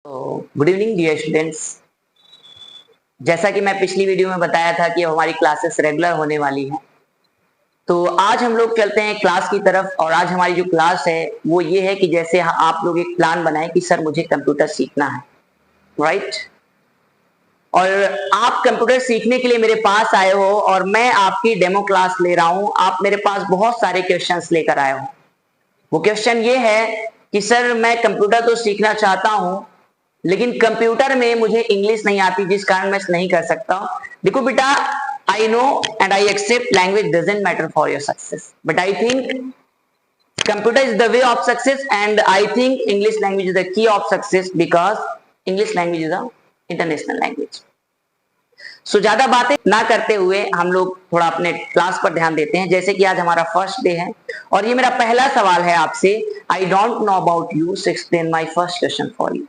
Good evening dear students. जैसा कि मैं पिछली वीडियो में बताया था कि हमारी क्लासेस रेगुलर होने वाली हैं, तो आज हम लोग चलते हैं क्लास की तरफ। और आज हमारी जो क्लास है वो ये है कि जैसे आप लोग एक प्लान बनाएं कि सर मुझे कंप्यूटर सीखना है, राइट? और आप कंप्यूटर सीखने के लिए मेरे पास आए हो और मैं आपकी डेमो क्लास ले रहा हूं। आप मेरे पास बहुत सारे क्वेश्चंस लेकर आए हो। वो क्वेश्चन ये है कि सर मैं कंप्यूटर तो सीखना चाहता हूं, लेकिन कंप्यूटर में मुझे इंग्लिश नहीं आती, जिस कारण मैं नहीं कर सकता। देखो बेटा, I know and I accept language doesn't matter for your success, but I think computer is the way of success and I think English language is the key of success, because English language is a international language. So ज्यादा बातें ना करते हुए हम लोग थोड़ा अपने class पर ध्यान देते हैं। जैसे कि आज हमारा फर्स्ट डे है और ये मेरा पहला सवाल है आपसे। आई don't know about you, so explain my first question for you.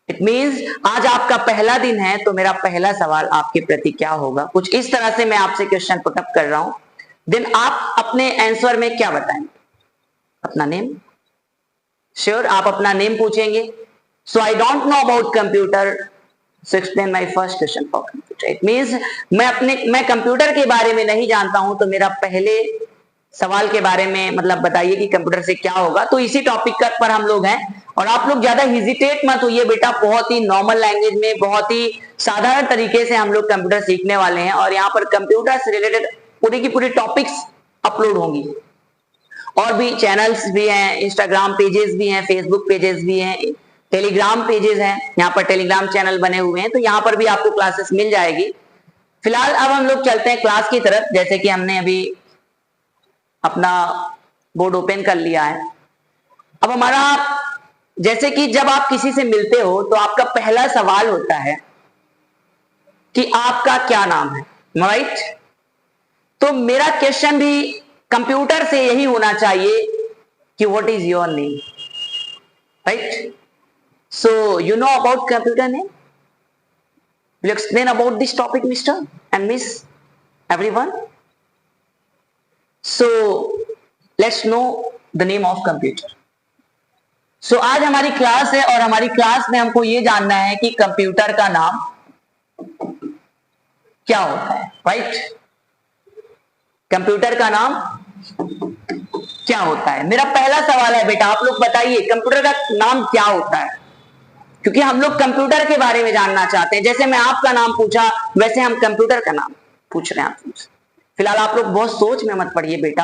It means आज आपका पहला दिन है, तो मेरा पहला सवाल आपके प्रति क्या होगा, कुछ इस तरह से मैं आपसे क्वेश्चन पुटअप कर रहा हूं। देन आप अपने आंसर में क्या बताएंगे? अपना नेम, श्योर आप अपना नेम पूछेंगे। So I don't know about computer, so explain my first question for computer. It means मैं कंप्यूटर के बारे में नहीं जानता हूं, तो मेरा पहले सवाल के बारे में मतलब बताइए कि कंप्यूटर से क्या होगा। तो इसी टॉपिक पर हम लोग हैं और आप लोग ज्यादा हेजिटेट मत होइए बेटा। बहुत ही नॉर्मल लैंग्वेज में, बहुत ही साधारण तरीके से हम लोग कंप्यूटर सीखने वाले हैं और यहाँ पर कंप्यूटर से रिलेटेड पूरी की पूरी टॉपिक्स अपलोड होंगी। और भी चैनल्स भी हैं, इंस्टाग्राम पेजेस भी हैं, फेसबुक पेजेस भी हैं, टेलीग्राम पेजेस हैं। यहाँ पर टेलीग्राम चैनल बने हुए हैं, तो यहाँ पर भी आपको क्लासेस मिल जाएगी। फिलहाल अब हम लोग चलते हैं क्लास की तरफ। जैसे कि हमने अभी अपना बोर्ड ओपन कर लिया है। अब हमारा, जैसे कि जब आप किसी से मिलते हो तो आपका पहला सवाल होता है कि आपका क्या नाम है, राइट? तो मेरा क्वेश्चन भी कंप्यूटर से यही होना चाहिए कि what is your name, right? So you know about computer name, will explain about this topic mister and miss everyone. So let's know the name of computer. So आज हमारी क्लास है और हमारी क्लास में हमको ये जानना है कि कंप्यूटर का नाम क्या होता है, राइट? कंप्यूटर का नाम क्या होता है? मेरा पहला सवाल है बेटा, आप लोग बताइए कंप्यूटर का नाम क्या होता है, क्योंकि हम लोग कंप्यूटर के बारे में जानना चाहते हैं। जैसे मैं आपका नाम पूछा, वैसे हम कंप्यूटर का नाम पूछ रहे हैं आपसे। फिलहाल आप लोग बहुत सोच में मत पड़िए बेटा।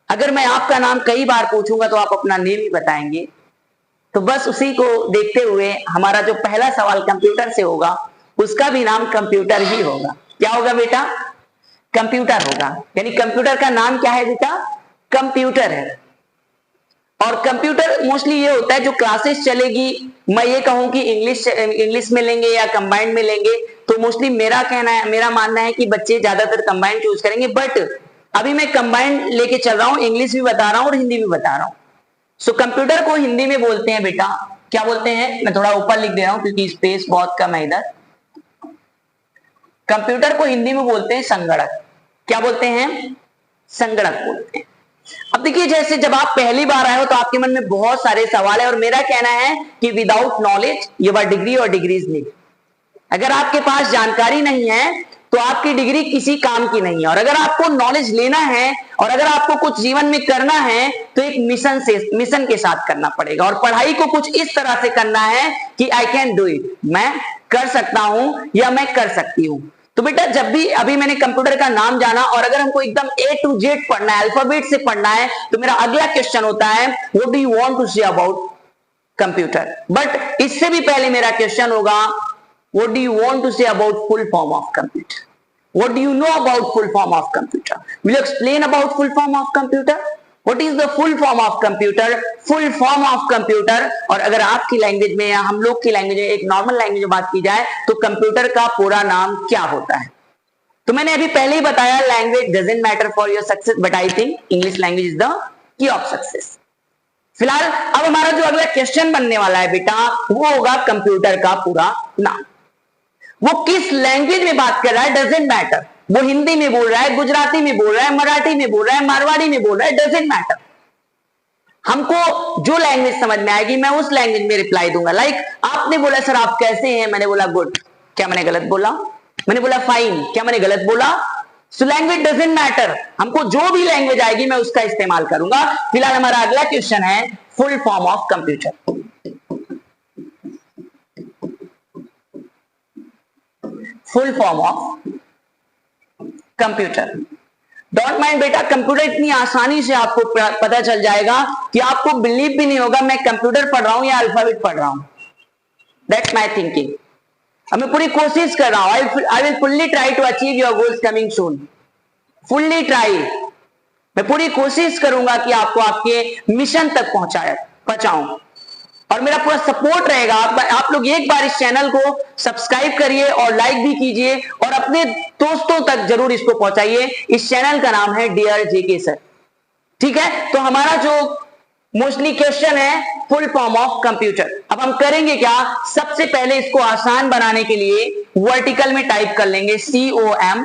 अगर मैं आपका नाम कई बार पूछूंगा तो आप अपना नेम ही बताएंगे, तो बस उसी को देखते हुए हमारा जो पहला सवाल कंप्यूटर से होगा उसका भी नाम कंप्यूटर ही होगा। क्या होगा बेटा? कंप्यूटर होगा। यानी कंप्यूटर का नाम क्या है बेटा? कंप्यूटर है। और कंप्यूटर मोस्टली ये होता है, जो क्लासेस चलेगी, मैं ये कहूं कि इंग्लिश में लेंगे या कंबाइंड में लेंगे, तो मोस्टली मेरा कहना है, मेरा मानना है कि बच्चे ज्यादातर कंबाइंड चूज करेंगे। बट अभी मैं कंबाइंड लेके चल रहा हूं, इंग्लिश भी बता रहा हूं और हिंदी भी बता रहा हूं। सो कंप्यूटर को हिंदी में बोलते हैं बेटा, क्या बोलते हैं? मैं थोड़ा ऊपर लिख दे रहा हूं क्योंकि स्पेस बहुत कम है इधर। कंप्यूटर को हिंदी में बोलते हैं संगणक। क्या बोलते हैं? संगणक बोलते हैं। अब देखिए, जैसे जब आप पहली बार आए हो तो आपके मन में बहुत सारे सवाल है और मेरा कहना है कि विदाउट नॉलेज योर डिग्री और डिग्रीज नीड। अगर आपके पास जानकारी नहीं है तो आपकी डिग्री किसी काम की नहीं है। और अगर आपको नॉलेज लेना है और अगर आपको कुछ जीवन में करना है तो एक मिशन के साथ करना पड़ेगा। और पढ़ाई को कुछ इस तरह से करना है कि आई कैन डू इट, मैं कर सकता हूं या मैं कर सकती हूं। तो बेटा, जब भी अभी मैंने कंप्यूटर का नाम जाना और अगर हमको एकदम A to Z पढ़ना है, अल्फाबेट से पढ़ना है, तो मेरा अगला क्वेश्चन होता है what do you want to say about computer. But इससे भी पहले मेरा क्वेश्चन होगा what do you want to say about full form of computer? What do you know about full form of computer? Will you explain about full form of computer? What is the full form of computer? Full form of computer। और अगर आपकी language में या हम लोग की language में, एक नॉर्मल लैंग्वेज में बात की जाए, तो कंप्यूटर का पूरा नाम क्या होता है? तो मैंने अभी पहले ही बताया, language doesn't matter for your success, but I think English language is the key of success. फिलहाल अब हमारा जो अगला क्वेश्चन बनने वाला है बेटा, वो होगा कंप्यूटर का पूरा नाम। वो किस लैंग्वेज में बात कर रहा है, डजेंट मैटर। वो हिंदी में बोल रहा है, गुजराती में बोल रहा है, मराठी में बोल रहा है, मारवाड़ी में बोल रहा है, डजेंट मैटर। हमको जो लैंग्वेज समझ में आएगी मैं उस लैंग्वेज में रिप्लाई दूंगा। लाइक आपने बोला सर आप कैसे हैं, मैंने बोला गुड, क्या मैंने गलत बोला? मैंने बोला फाइन, क्या मैंने गलत बोला? सो लैंग्वेज डजंट मैटर, हमको जो भी लैंग्वेज आएगी मैं उसका इस्तेमाल करूंगा। फिलहाल हमारा अगला क्वेश्चन है full form of computer. Full form of computer. Don't mind बेटा, कंप्यूटर इतनी आसानी से आपको पता चल जाएगा कि आपको बिलीव भी नहीं होगा मैं कंप्यूटर पढ़ रहा हूं या अल्फाबेट पढ़ रहा हूं। That's my thinking. अब मैं पूरी कोशिश कर रहा हूं, I will fully try to achieve your goals coming soon. Fully try, मैं पूरी कोशिश करूंगा कि आपको आपके मिशन तक पहुंचाऊं और मेरा पूरा सपोर्ट रहेगा। आप लोग एक बार इस चैनल को सब्सक्राइब करिए और लाइक भी कीजिए और अपने दोस्तों तक जरूर इसको पहुंचाइए। इस चैनल का नाम है डियर जेके सर, ठीक है। तो हमारा जो मोस्टली क्वेश्चन है फुल फॉर्म ऑफ कंप्यूटर। अब हम करेंगे क्या, सबसे पहले इसको आसान बनाने के लिए वर्टिकल में टाइप कर लेंगे COMPUTER।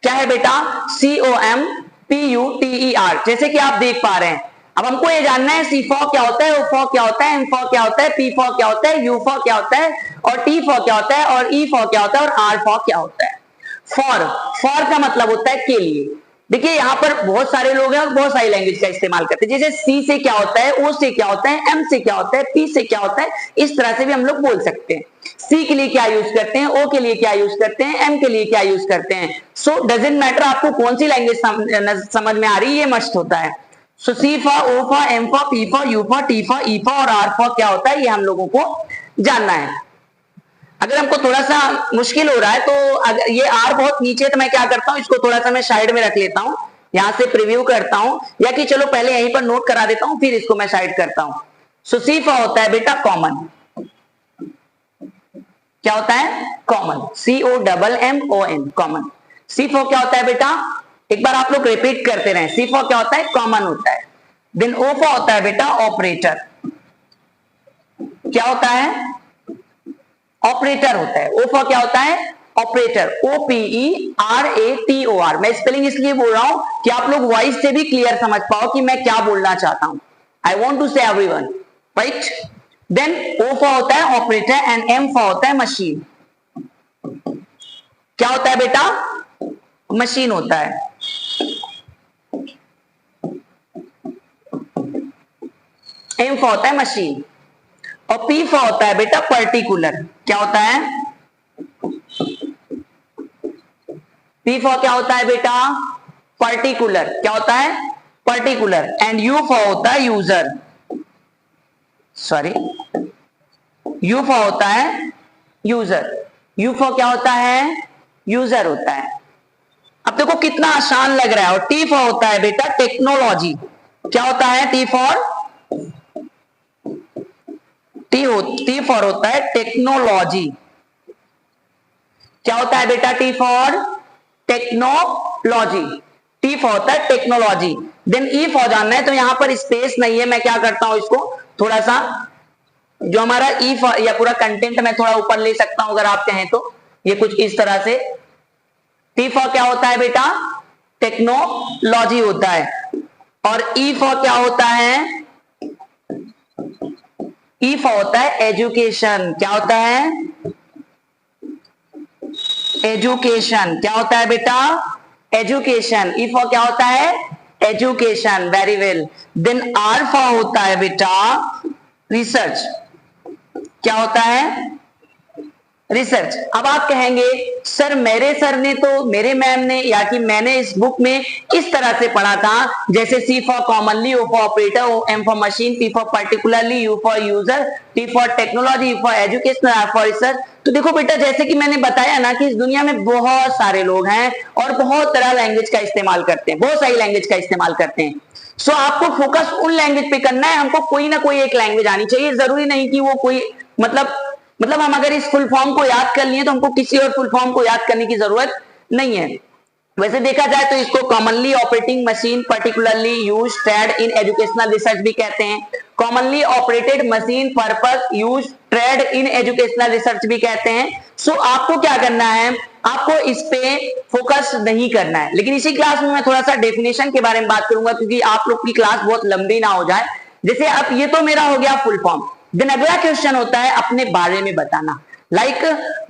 क्या है बेटा? COMPUTER। जैसे कि आप देख पा रहे हैं। अब हमको ये जानना है C फॉर क्या होता है, O फॉर क्या होता है, M फॉर क्या होता है, P फॉर क्या होता है, U फॉर क्या होता है और T फॉर क्या होता है और E फॉर क्या होता है और R फॉर क्या होता है। फॉर का मतलब होता है के लिए। देखिए यहां पर बहुत सारे लोग हैं और बहुत सारी लैंग्वेज का इस्तेमाल करते हैं। जैसे C से क्या होता है, O से क्या होता है, M से क्या होता है, P से क्या होता है, इस तरह से भी हम लोग बोल सकते हैं। C के लिए क्या यूज करते हैं, O के लिए क्या यूज करते हैं, M के लिए क्या यूज करते हैं। सो डजंट मैटर आपको कौन सी लैंग्वेज समझ में आ रही है, ये मस्ट होता है। सो C for, O for, M for, P for, U for, T for, E for और R फॉर क्या होता है, ये हम लोगों को जानना है। अगर हमको थोड़ा सा मुश्किल हो रहा है तो अगर ये R बहुत नीचे, तो मैं क्या करता हूं, इसको थोड़ा सा मैं साइड में रख लेता हूं, यहां से प्रीव्यू करता हूं, या कि चलो पहले यहीं पर नोट करा देता हूं फिर इसको मैं साइड करता हूं। सो C फॉर होता है बेटा कॉमन। क्या होता है? Common. COMMON, common. C for क्या होता है बेटा? एक बार आप लोग रिपीट करते रहे। C फॉर क्या होता है? कॉमन होता है। देन O फॉर होता है बेटा ऑपरेटर। क्या होता है? ऑपरेटर होता है। O फॉर क्या होता है? ऑपरेटर। OPERATOR। मैं स्पेलिंग इसलिए बोल रहा हूं कि आप लोग वॉइस से भी क्लियर समझ पाओ कि मैं क्या बोलना चाहता हूं। I want to say everyone, right. Then O for होता है ऑपरेटर एंड M फॉर होता है मशीन। क्या होता है बेटा? मशीन होता है। M फॉर होता है मशीन और P फॉर होता है बेटा पर्टिकुलर। क्या होता है? P फॉर क्या होता है बेटा? पर्टिकुलर। क्या होता है? पर्टिकुलर। एंड U फॉर होता है यूजर। सॉरी, U फॉर होता है यूजर। U फॉर क्या होता है? यूजर होता है। अब देखो कितना आसान लग रहा है। और T फॉर होता है बेटा टेक्नोलॉजी। क्या होता है? T फॉर होता है टेक्नोलॉजी। क्या होता है बेटा? T for technology. T for होता है टेक्नोलॉजी। देन E फॉर जानना है तो यहां पर स्पेस नहीं है, मैं क्या करता हूं, इसको थोड़ा सा जो हमारा E फॉर या पूरा कंटेंट मैं थोड़ा ऊपर ले सकता हूं अगर आप कहें तो, ये कुछ इस तरह से। T फॉर क्या होता है बेटा? टेक्नोलॉजी होता है। और E फॉर क्या होता है? E फॉर होता है एजुकेशन। क्या होता है? एजुकेशन। क्या होता है बेटा? एजुकेशन। E फॉर क्या होता है? Education. Very well. Then R for होता है बेटा रिसर्च। क्या होता है? रिसर्च। अब आप कहेंगे सर मेरे सर ने तो, मेरे मैम ने या कि मैंने इस बुक में इस तरह से पढ़ा था, जैसे C for commonly, O for operator, M for machine, P for particularly, U for user, T for technology, E for education, R for research. तो देखो बेटा जैसे कि मैंने बताया ना कि इस दुनिया में बहुत सारे लोग हैं और बहुत तरह लैंग्वेज का इस्तेमाल करते हैं, बहुत सारी लैंग्वेज का इस्तेमाल करते हैं। सो आपको फोकस उन लैंग्वेज पे करना है। हमको कोई ना कोई एक लैंग्वेज आनी चाहिए। जरूरी नहीं कि वो कोई मतलब हम अगर इस फुल फॉर्म को याद कर लिए तो हमको किसी और फुल फॉर्म को याद करने की जरूरत नहीं है। वैसे देखा जाए तो इसको commonly operating machine, particularly use, trade in educational research भी कहते हैं। Commonly operated machine, purpose, use, trade in educational research भी कहते हैं। सो आपको क्या करना है, आपको इस पे फोकस नहीं करना है। लेकिन इसी क्लास में मैं थोड़ा सा डेफिनेशन के बारे में बात करूंगा, क्योंकि आप लोग की क्लास बहुत लंबी ना हो जाए। जैसे अब ये तो मेरा हो गया फुल फॉर्म, देन अगला क्वेश्चन होता है अपने बारे में बताना।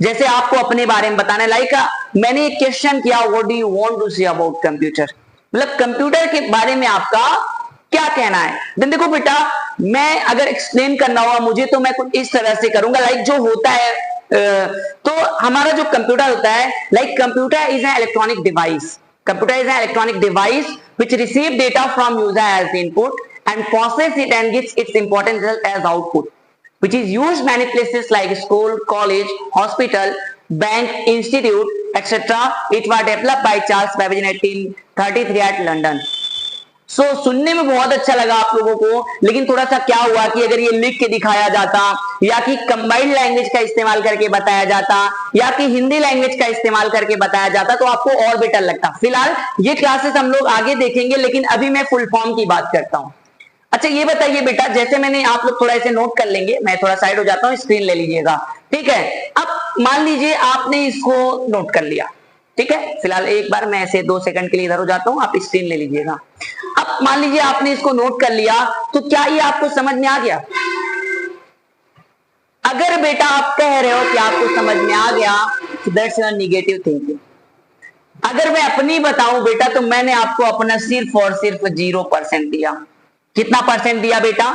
जैसे आपको अपने बारे में बताना है, मैंने एक क्वेश्चन किया, what do you want to say about computer, मतलब कंप्यूटर के बारे में आपका क्या कहना है। देन देखो बेटा, मैं अगर एक्सप्लेन करना होगा मुझे तो मैं कुछ इस तरह से करूंगा, जो होता है तो हमारा जो कंप्यूटर होता है, computer is an electronic device, computer is an electronic device which receive data from user as input and process it and gives its important result as output, which is used many places like school, college, hospital, bank, institute, etc. It was developed by Charles Babbage in 1833 at London. सुनने में बहुत अच्छा लगा आप लोगों को, लेकिन थोड़ा सा क्या हुआ कि अगर ये लिख के दिखाया जाता, या कि कंबाइंड लैंग्वेज का इस्तेमाल करके बताया जाता, या कि हिंदी लैंग्वेज का इस्तेमाल करके बताया जाता, तो आपको और बेटर लगता। फिलहाल ये क्लासेस हम लोग आगे देखेंगे, लेकिन अभी मैं फुल फॉर्म की बात करता हूं। अच्छा ये बताइए बेटा, जैसे मैंने, आप लोग थोड़ा ऐसे नोट कर लेंगे, मैं थोड़ा साइड हो जाता हूँ, स्क्रीन ले लीजिएगा, ठीक है। अब मान लीजिए आपने इसको नोट कर लिया, ठीक है। फिलहाल एक बार मैं ऐसे 2 सेकंड के लिए इधर हो जाता हूं, आप स्क्रीन ले लीजिएगा। अब मान लीजिए आपने इसको नोट कर लिया, तो क्या ये आपको समझ में आ गया? अगर बेटा आप कह रहे हो कि आपको समझ में आ गया, तो दैट्स योर नेगेटिव थिंकिंग। अगर मैं अपनी बताऊं बेटा, तो मैंने आपको अपना सिर्फ और सिर्फ 0% दिया। कितना परसेंट दिया बेटा?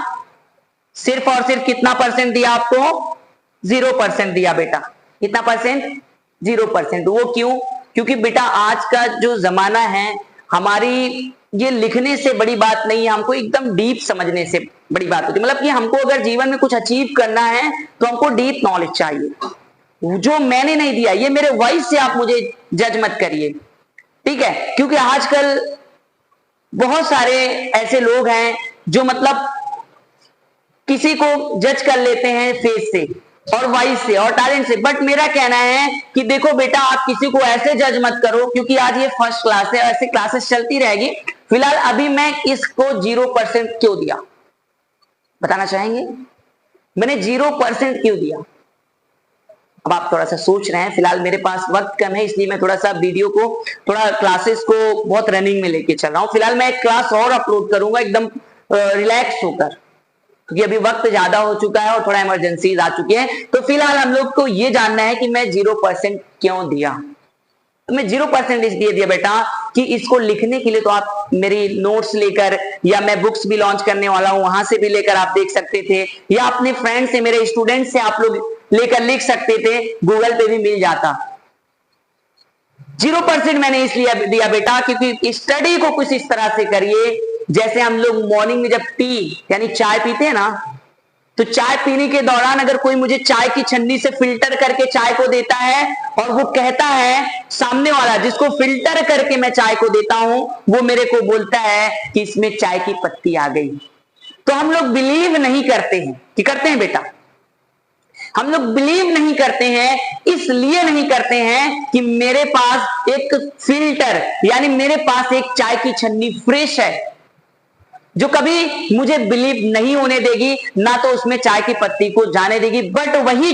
सिर्फ और सिर्फ कितना परसेंट दिया आपको? 0% दिया बेटा। कितना परसेंट? 0%। वो क्यों? क्योंकि बेटा आज का जो जमाना है, हमारी ये लिखने से बड़ी बात नहीं है, हमको एकदम डीप समझने से बड़ी बात होती है। मतलब कि हमको अगर जीवन में कुछ अचीव करना है तो हमको डीप नॉलेज चाहिए। जो मैंने नहीं दिया, ये मेरे वॉइस से आप मुझे जज मत करिए, ठीक है। क्योंकि आजकल बहुत सारे ऐसे लोग हैं जो मतलब किसी को जज कर लेते हैं फेस से और वॉइस से और टैलेंट से। बट मेरा कहना है कि देखो बेटा, आप किसी को ऐसे जज मत करो, क्योंकि आज ये फर्स्ट क्लास है, ऐसे क्लासेस चलती रहेगी। फिलहाल अभी मैं इसको 0% क्यों दिया, बताना चाहेंगे? मैंने 0% क्यों दिया? अब आप थोड़ा सा सोच रहे हैं। फिलहाल मेरे पास वक्त कम है, इसलिए मैं थोड़ा सा वीडियो को, थोड़ा क्लासेस को बहुत रनिंग में लेके चल रहा हूं। फिलहाल मैं एक क्लास और अपलोड करूंगा एकदम रिलैक्स होकर, क्योंकि अभी वक्त ज्यादा हो चुका है और थोड़ा इमरजेंसी आ चुकी है। तो फिलहाल हम लोग को ये जानना है कि मैं 0% क्यों दिया। तो मैं 0% इसलिए दिया बेटा कि इसको लिखने के लिए तो आप मेरी नोट्स लेकर, या मैं बुक्स भी लॉन्च करने वाला हूं, वहां से भी लेकर आप देख सकते थे, या अपने फ्रेंड से, मेरे स्टूडेंट से आप लोग लेकर लिख सकते थे, गूगल पे भी मिल जाता। 0% मैंने इसलिए दिया बेटा क्योंकि स्टडी को कुछ इस तरह से करिए, जैसे हम लोग मॉर्निंग में जब टी यानी चाय पीते हैं ना, तो चाय पीने के दौरान अगर कोई मुझे चाय की छन्नी से फिल्टर करके चाय को देता है, और वो कहता है, सामने वाला जिसको फिल्टर करके मैं चाय को देता हूं, वो मेरे को बोलता है कि इसमें चाय की पत्ती आ गई, तो हम लोग बिलीव नहीं करते हैं। कि करते हैं बेटा? हम लोग बिलीव नहीं करते हैं, इसलिए नहीं करते हैं कि मेरे पास एक फिल्टर यानी मेरे पास एक चाय की छन्नी फ्रेश है, जो कभी मुझे बिलीव नहीं होने देगी, ना तो उसमें चाय की पत्ती को जाने देगी। बट वही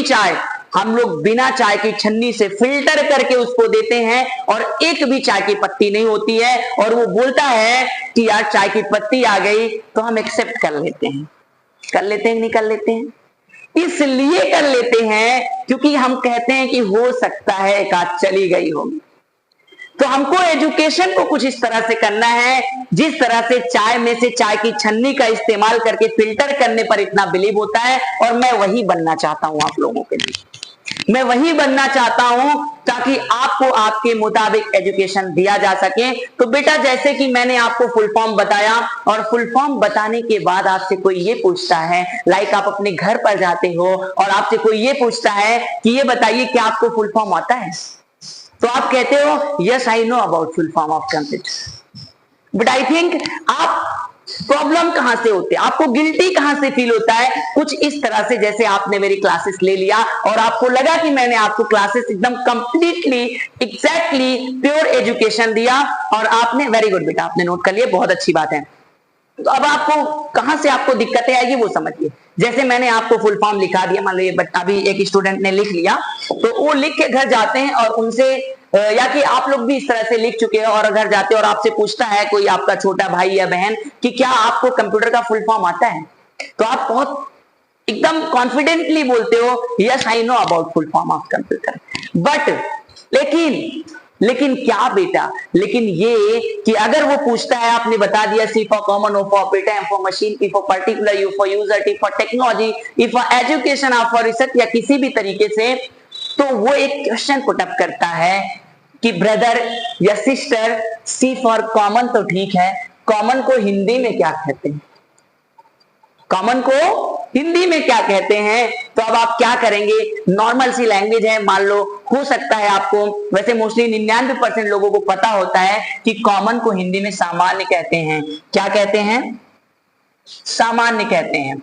चाय हम लोग बिना चाय की छन्नी से फिल्टर करके उसको देते हैं, और एक भी चाय की पत्ती नहीं होती है, और वो बोलता है कि यार चाय की पत्ती आ गई, तो हम एक्सेप्ट कर लेते हैं। कर लेते हैं नहीं कर लेते हैं? इसलिए कर लेते हैं क्योंकि हम कहते हैं कि हो सकता है एक आध चली गई होगी। तो हमको एजुकेशन को कुछ इस तरह से करना है, जिस तरह से चाय में से चाय की छन्नी का इस्तेमाल करके फिल्टर करने पर इतना बिलीव होता है, और मैं वही बनना चाहता हूं आप लोगों के लिए। मैं वही बनना चाहता हूं ताकि आपको आपके मुताबिक एजुकेशन दिया जा सके। तो बेटा, जैसे कि मैंने आपको फुल फॉर्म बताया, और फुल फॉर्म बताने के बाद आपसे कोई ये पूछता है, आप अपने घर पर जाते हो और आपसे कोई ये पूछता है कि ये बताइए कि आपको फुल फॉर्म आता है, तो आप कहते हो yes I know about full form of computer. But I think आप प्रॉब्लम कहां से होते हैं, आपको गिल्टी कहां से फील होता है? कुछ इस तरह से, जैसे आपने मेरी क्लासेस ले लिया और आपको लगा कि मैंने आपको क्लासेस एकदम कंप्लीटली एग्जैक्टली प्योर एजुकेशन दिया, और आपने, वेरी गुड बेटा, आपने नोट कर लिया, बहुत अच्छी बात है। तो अब आपको कहां से आपको दिक्कतें आएगी वो समझिए। जैसे मैंने आपको फुल फॉर्म लिखा दिया, मान लो ये अभी एक स्टूडेंट ने लिख लिया, तो वो लिख के घर जाते हैं और उनसे या कि आप लोग भी इस तरह से लिख चुके हो और घर जाते हो और आपसे पूछता है कोई आपका छोटा भाई या बहन कि क्या आपको कंप्यूटर का फुल फॉर्म आता है, तो आप बहुत एकदम कॉन्फिडेंटली बोलते हो yes I know about full form of computer. But लेकिन क्या बेटा, लेकिन ये कि अगर वो पूछता है, आपने बता दिया C for common, O for operator, M for machine, E for particular, U for user, T for technology, E for education, R for research, या किसी भी तरीके से, तो वो एक क्वेश्चन पुट अप करता है कि ब्रदर या सिस्टर, सी फॉर कॉमन तो ठीक है, कॉमन को हिंदी में क्या कहते हैं, कॉमन को हिंदी में क्या कहते हैं। तो अब आप क्या करेंगे, नॉर्मल सी लैंग्वेज है, मान लो हो सकता है आपको, वैसे मोस्टली 99% लोगों को पता होता है कि कॉमन को हिंदी में सामान्य कहते हैं। क्या कहते हैं, सामान्य कहते हैं।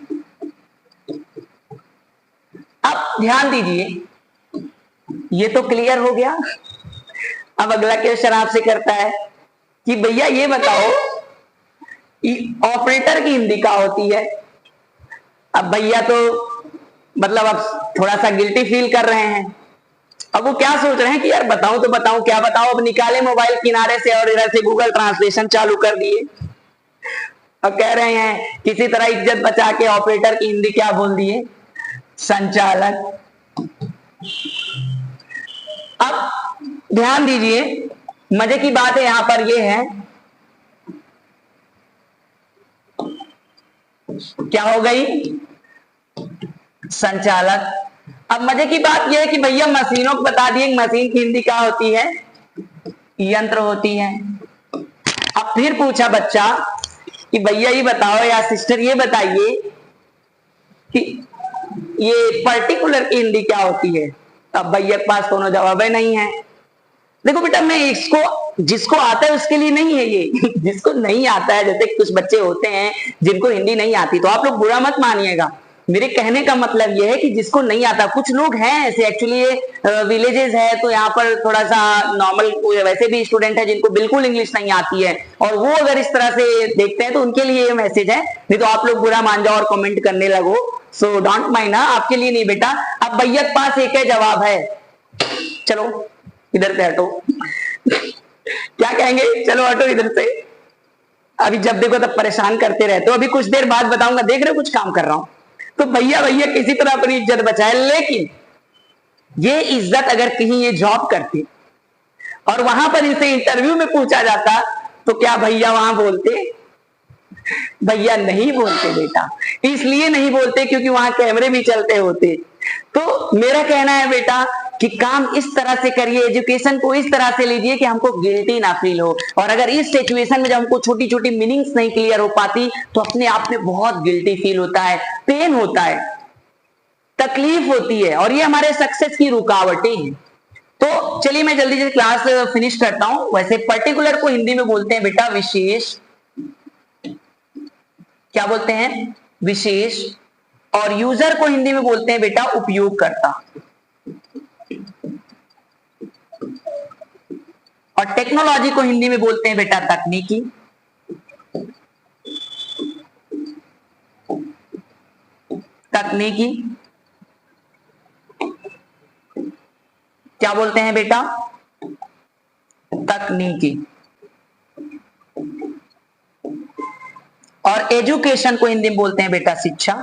अब ध्यान दीजिए, ये तो क्लियर हो गया। अब अगला क्वेश्चन आपसे करता है कि भैया ये बताओ ऑपरेटर की हिंदी क्या होती है। अब भैया तो मतलब अब थोड़ा सा गिल्टी फील कर रहे हैं। अब वो क्या सोच रहे हैं कि यार बताऊं तो बताऊं, क्या बताऊं। अब निकाले मोबाइल किनारे से और इधर से गूगल ट्रांसलेशन चालू कर दिए। अब कह रहे हैं किसी तरह इज्जत बचा के ऑपरेटर की हिंदी क्या बोल दिए, संचालक। अब ध्यान दीजिए, मजे की बात है यहां पर ये है, क्या हो गई, संचालक। अब मजे की बात यह है कि भैया मशीनों को बता दिए, मशीन की हिंदी क्या होती है, यंत्र होती है। अब फिर पूछा बच्चा कि भैया ये बताओ या सिस्टर ये बताइए कि ये पर्टिकुलर की हिंदी क्या होती है। अब भैया के पास कोनो जवाब ही नहीं है। देखो बेटा, मैं इसको जिसको आता है उसके लिए नहीं है ये जिसको नहीं आता है, जैसे कुछ बच्चे होते हैं जिनको हिंदी नहीं आती, तो आप लोग बुरा मत मानिएगा। मेरे कहने का मतलब यह है कि जिसको नहीं आता, कुछ लोग हैं ऐसे, एक्चुअली विलेजेस है तो यहाँ पर थोड़ा सा नॉर्मल वैसे भी स्टूडेंट है जिनको बिल्कुल इंग्लिश नहीं आती है, और वो अगर इस तरह से देखते हैं तो उनके लिए ये मैसेज है। नहीं तो आप लोग बुरा मान जाओ और कमेंट करने लगो, सो डोंट माइंड, आपके लिए नहीं बेटा। अब भैया के पास एक ही जवाब है, चलो इधर से हटो क्या कहेंगे, चलो हटो इधर से। अभी जब देखो तब परेशान करते रहते हो, अभी कुछ देर बाद बताऊंगा, देख रहे हो कुछ काम कर रहा हूं। तो भैया किसी तरह अपनी इज्जत बचाए, लेकिन ये इज्जत अगर कहीं ये जॉब करती और वहां पर इनसे इंटरव्यू में पूछा जाता तो क्या भैया वहां बोलते, भैया नहीं बोलते बेटा। इसलिए नहीं बोलते क्योंकि वहां कैमरे भी चलते होते। तो मेरा कहना है बेटा कि काम इस तरह से करिए, एजुकेशन को इस तरह से लीजिए कि हमको गिल्टी ना फील हो। और अगर इस सिचुएशन में जब हमको छोटी छोटी मीनिंग्स नहीं क्लियर हो पाती तो अपने आप में बहुत गिल्टी फील होता है, पेन होता है, तकलीफ होती है, और ये हमारे सक्सेस की रुकावटें हैं। तो चलिए मैं जल्दी से क्लास फिनिश करता हूं। वैसे पर्टिकुलर को हिंदी में बोलते हैं बेटा विशेष, क्या बोलते हैं, विशेष। और यूजर को हिंदी में बोलते हैं बेटा उपयोगकर्ता। और टेक्नोलॉजी को हिंदी में बोलते हैं बेटा तकनीकी। तकनीकी क्या बोलते हैं बेटा, तकनीकी। और एजुकेशन को हिंदी में बोलते हैं बेटा शिक्षा।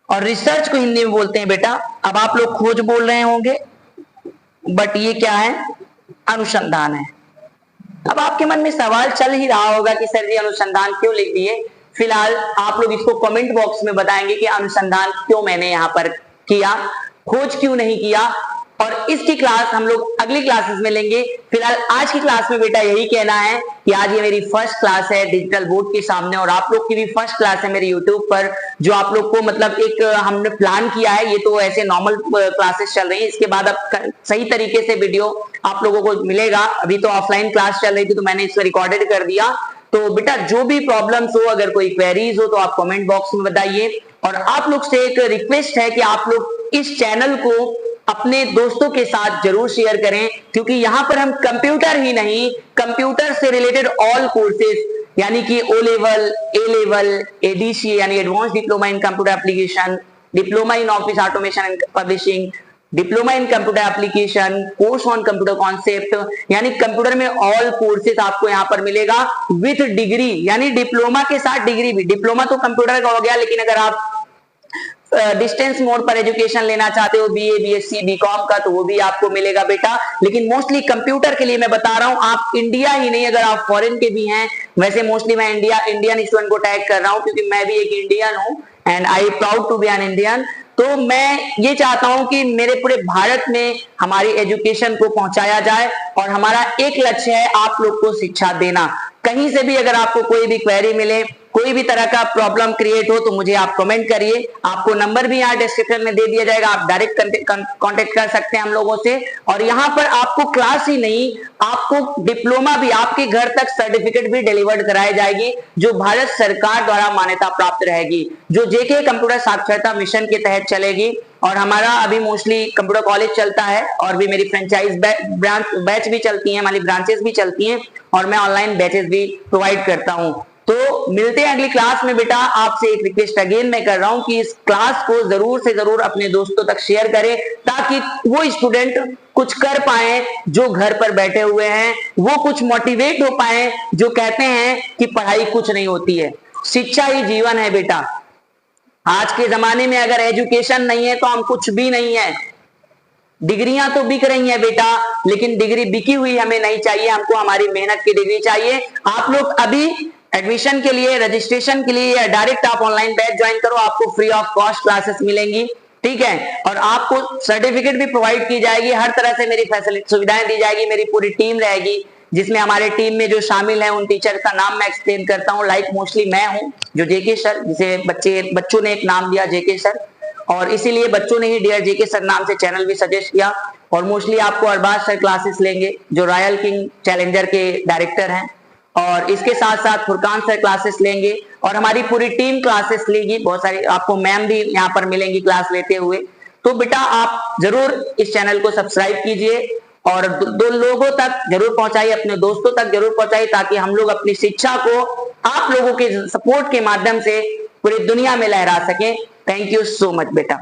और रिसर्च को हिंदी में बोलते हैं बेटा, अब आप लोग खोज बोल रहे होंगे, बट ये क्या है, अनुसंधान है। अब आपके मन में सवाल चल ही रहा होगा कि सर जी अनुसंधान क्यों लिख दिए। फिलहाल आप लोग इसको कमेंट बॉक्स में बताएंगे कि अनुसंधान क्यों मैंने यहां पर किया, खोज क्यों नहीं किया। और इसकी क्लास हम लोग अगली क्लासेस में लेंगे। फिलहाल आज की क्लास में बेटा यही कहना है कि आज ये मेरी फर्स्ट क्लास है डिजिटल बोर्ड के सामने, और आप लोग की भी फर्स्ट क्लास है मेरे यूट्यूब पर, जो आप लोग को मतलब एक हमने प्लान किया है। ये तो ऐसे नॉर्मल क्लासेस चल रही है, इसके बाद अब सही तरीके से वीडियो आप लोगों को मिलेगा। अभी तो ऑफलाइन क्लास चल रही थी तो मैंने इसको रिकॉर्डेड कर दिया। तो बेटा जो भी प्रॉब्लम्स हो, अगर कोई क्वेरीज हो तो आप कमेंट बॉक्स में बताइए। और आप लोग से एक रिक्वेस्ट है कि आप लोग इस चैनल को अपने दोस्तों के साथ जरूर शेयर करें, क्योंकि यहां पर हम कंप्यूटर ही नहीं, कंप्यूटर से रिलेटेड ऑल कोर्सेज यानी कि ओ लेवल, ए लेवल, एडीसी यानी advance diploma in computer application, diploma in office automation and publishing, diploma in computer application, course on computer concept, यानी कंप्यूटर में ऑल कोर्सेज आपको यहाँ पर मिलेगा विथ डिग्री, यानी डिप्लोमा के साथ डिग्री भी। डिप्लोमा तो कंप्यूटर का हो गया, लेकिन अगर आप डिस्टेंस मोड पर एजुकेशन लेना चाहते हो, बीए, बीएससी, बीकॉम का, तो वो भी आपको मिलेगा बेटा। लेकिन मोस्टली कंप्यूटर के लिए मैं बता रहा हूं, आप इंडिया ही नहीं, अगर आप फॉरेन के भी हैं, वैसे मोस्टली मैं इंडियन स्टूडेंट को टैग कर रहा हूं, क्योंकि मैं भी एक इंडियन हूं and I proud to be an Indian. तो मैं ये चाहता हूं कि मेरे पूरे भारत में हमारी एजुकेशन को पहुंचाया जाए, और हमारा एक लक्ष्य है आप लोग को शिक्षा देना। कहीं से भी अगर आपको कोई भी क्वेरी मिले, कोई भी तरह का प्रॉब्लम क्रिएट हो, तो मुझे आप कमेंट करिए। आपको नंबर भी यहाँ डिस्क्रिप्शन में दे दिया जाएगा, आप डायरेक्ट कांटेक्ट कर सकते हैं हम लोगों से। और यहाँ पर आपको क्लास ही नहीं, आपको डिप्लोमा भी आपके घर तक सर्टिफिकेट भी डिलीवर्ड कराई जाएगी, जो भारत सरकार द्वारा मान्यता प्राप्त रहेगी, जो जेके कंप्यूटर साक्षरता मिशन के तहत चलेगी। और हमारा अभी मोस्टली कंप्यूटर कॉलेज चलता है, और भी मेरी फ्रेंचाइज बैच भी चलती है, हमारी ब्रांचेस भी चलती हैं, और मैं ऑनलाइन बैचेस भी प्रोवाइड करता हूं। तो मिलते हैं अगली क्लास में बेटा। आपसे एक रिक्वेस्ट अगेन मैं कर रहा हूं कि इस क्लास को जरूर से जरूर अपने दोस्तों तक शेयर करें, ताकि वो स्टूडेंट कुछ कर पाए जो घर पर बैठे हुए हैं, वो कुछ मोटिवेट हो पाए जो कहते हैं कि पढ़ाई कुछ नहीं होती है। शिक्षा ही जीवन है बेटा। आज के जमाने में अगर एजुकेशन नहीं है तो हम कुछ भी नहीं है। डिग्रियां तो बिक रही हैं बेटा, लेकिन डिग्री बिकी हुई हमें नहीं चाहिए, हमको हमारी मेहनत की डिग्री चाहिए। आप लोग अभी एडमिशन के लिए, रजिस्ट्रेशन के लिए, या डायरेक्ट आप ऑनलाइन बैच ज्वाइन करो, आपको फ्री ऑफ कॉस्ट क्लासेस मिलेंगी, ठीक है। और आपको सर्टिफिकेट भी प्रोवाइड की जाएगी, हर तरह से मेरी फैसिलिटी सुविधाएं दी जाएगी। मेरी पूरी टीम रहेगी, जिसमें हमारे टीम में जो शामिल है उन टीचर का नाम मैं एक्सप्लेन करता हूँ। लाइक मोस्टली मैं हूँ जो जेके सर, जिसे बच्चों ने एक नाम दिया जेके सर, और इसीलिए बच्चों ने ही डियर जेके सर नाम से चैनल भी सजेस्ट किया। और मोस्टली आपको अरबाज सर क्लासेस लेंगे, जो रॉयल किंग चैलेंजर के डायरेक्टर हैं, और इसके साथ साथ फुरकान सर क्लासेस लेंगे, और हमारी पूरी टीम क्लासेस लेगी। बहुत सारी आपको मैम भी यहाँ पर मिलेंगी क्लास लेते हुए। तो बेटा आप जरूर इस चैनल को सब्सक्राइब कीजिए, और दो लोगों तक जरूर पहुंचाइए, अपने दोस्तों तक जरूर पहुंचाइए, ताकि हम लोग अपनी शिक्षा को आप लोगों के सपोर्ट के माध्यम से पूरी दुनिया में लहरा सकें। थैंक यू सो मच बेटा।